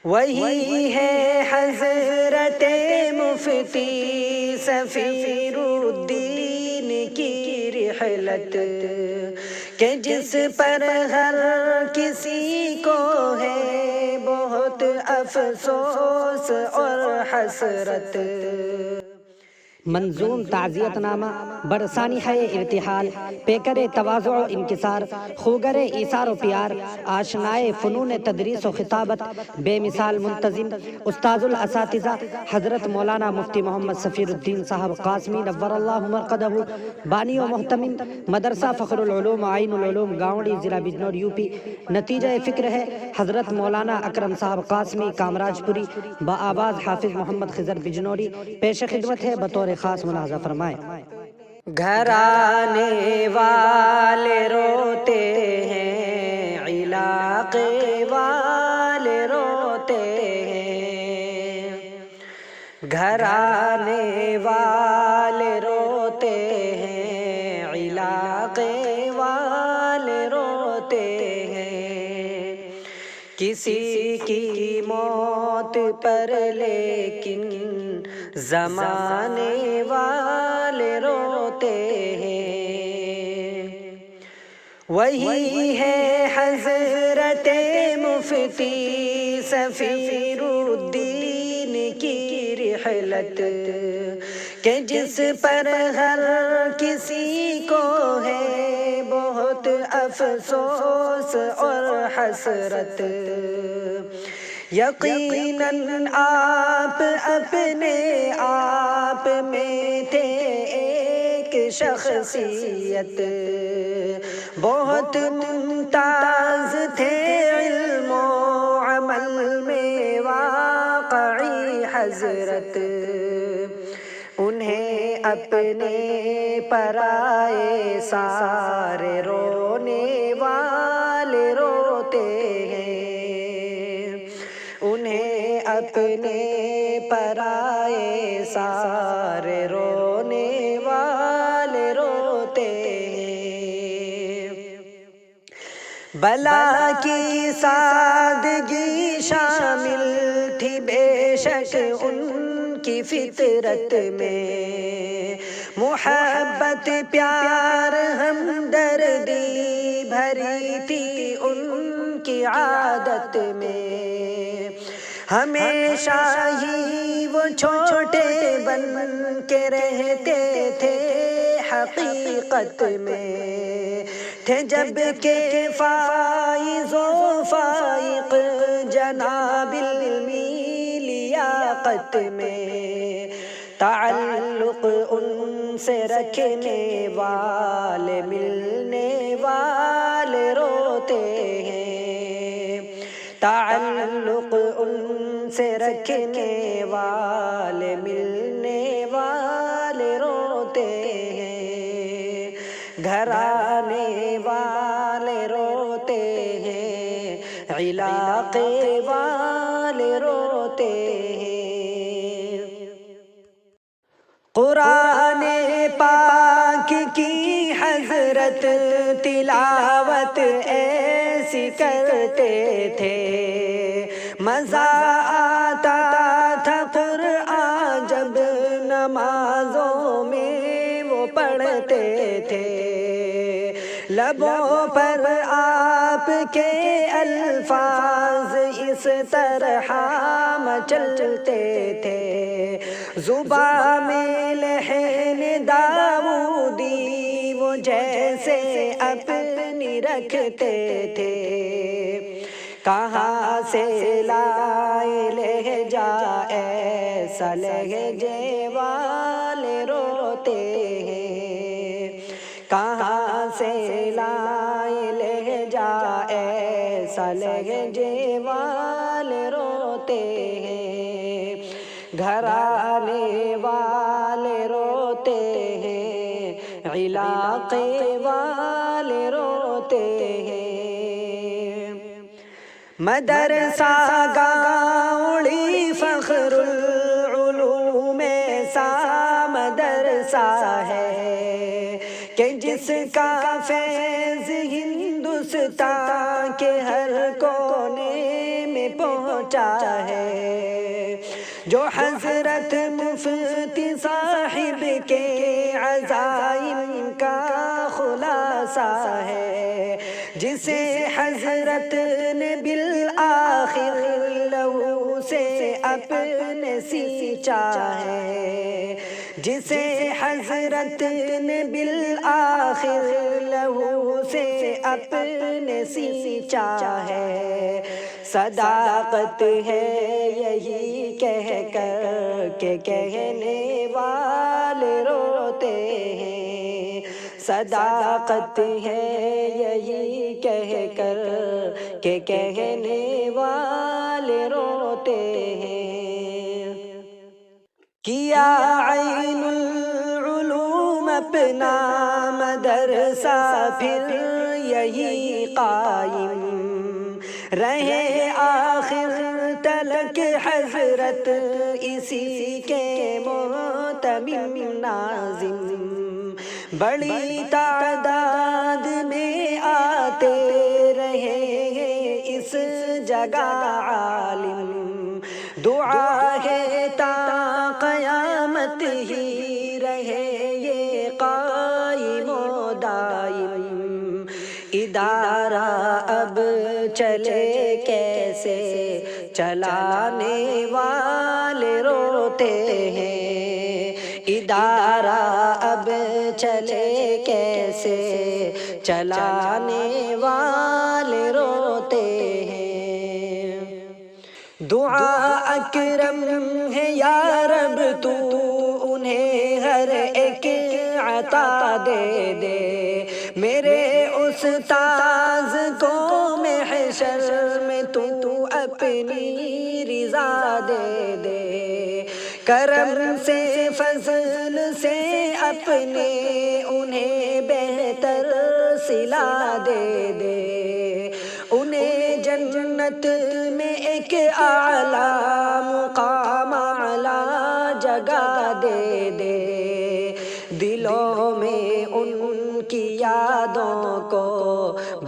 وہی ہے حضرت مفتی سفیر الدین کی رحلت کہ جس پر ہر کسی کو ہے بہت افسوس اور حسرت۔ منظوم تعزیت نامہ برسانیہ ارتحال، پیکر تواضع و انکسار، خوگر ایثار و پیار، آشنائے فنون تدریس و خطابت، بے مثال منتظم، استاذ الاساتذہ حضرت مولانا مفتی محمد سفیر الدین صاحب قاسمی نور اللہ مرقدہ، بانی و محتمم مدرسہ فخر العلوم عین العلوم گاؤنڈی ضلع بجنور یوپی۔ نتیجہ فکر ہے حضرت مولانا اکرم صاحب قاسمی کامراج پوری، بآواز حافظ محمد خضر بجنوری۔ پیش خدمت ہے بطور خاص ملاحظہ فرمائیں۔ گھر آنے والے روتے ہیں، علاقے والے روتے ہیں، گھر آنے والے روتے ہیں، علاقے والے روتے ہیں، کسی کی موت پر لیکن زمانے والے روتے ہیں۔ وہی ہے حضرت مفتی سفیر الدین کی رحلت کہ جس پر ہر کسی کو ہے بہت افسوس اور حسرت۔ یقیناً آپ اپنے آپ میں تھے ایک شخصیت، بہت ممتاز تھے علم و عمل میں واقعی حضرت، انہیں اپنے پرائے سارے رونے والے روتے ہیں، انہیں اپنے پرائے سارے رونے والے روتے ہیں۔ بلا کی سادگی شامل تھی بے شک ان کی فطرت میں، محبت پیار ہمدردی بھری تھی ان کی عادت میں، ہمیشہ ہی وہ چھوٹے بن کے رہتے تھے حقیقت میں، تھے جب کہ فائز و فائق جناب علمی لیاقت میں، تعلق ان سے رکھنے والے ملنے والے روتے ہیں، تعلق ان سے رکھنے والے ملنے والے روتے ہیں، گھر آنے والے روتے ہیں، علاقے والے روتے ہیں۔ قرآن پاک کی حضرت تلاوت ایسی کرتے تھے، مزہ آتا تھا قرآن جب نمازوں میں وہ پڑھتے تھے، لبوں پر آپ کے الفاظ اس طرح مچلتے تھے، زباں میں لحن داؤدی وہ جیسے اپنی رکھتے تھے، کہاں سے لائے لہجہ ایسا لہجے والے روتے ہیں، کہاں سے لائے لہجہ ایسا لہجے والے روتے ہیں، گھر آنے والے روتے ہیں، علاقے والے روتے ہیں۔ مدرسہ گاؤنڈی فخر العلوم ایسا مدرسہ ہے کہ جس کا فیض ہندوستان کے ہر کونے میں پہنچا چاہے، جو حضرت مفتی صاحب کے عزائم کا خلاصہ ہے، جسے حضرت نے بالآخر لہو سے اپنے سینچا ہے، جسے حضرت نے بالآخر لہو سے اپنے سینچا ہے۔ صداقت ہے یہی کہہ کر کہ کہنے والے روتے ہیں، صداقت ہے یہی کہہ کر کہ کہنے والے روتے ہیں۔ کیا عین العلوم اپنا مدرسہ پھر یہی قائم رہے آخر تلک، حضرت اسی کے معتمم ناظم، بڑی تعداد میں آتے رہے اس جگہ عالم، دعا ہے تا قیامت ہی رہے یہ قائم و دائم۔ ادارہ اب چلے کیسے چلانے والے روتے ہیں، ادارہ اب چلے کیسے چلانے والے روتے ہیں۔ دعا اکرم ہے یا رب تو انہیں ہر ایک عطا دے دے، میرے استاذ کو محشر میں تو اپنی رضا دے دے، کرم سے فضل سے اپنے انہیں بہتر صلہ دے دے، انہیں جنت میں ایک اعلیٰ مقام اعلیٰ جگہ دے دے، دلوں میں ان کی یادوں کو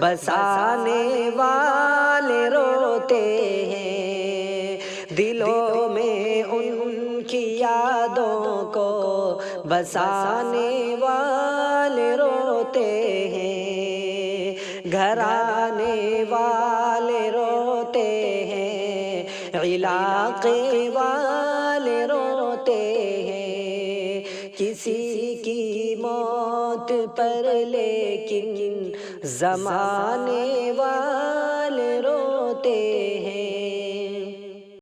بسانے والے روتے ہیں، دلوں میں ان کی یادوں کو بسانے والے روتے ہیں، گھرانے والے روتے ہیں، علاقے والے روتے ہیں، کسی کی موت پر لیکن زمانے والے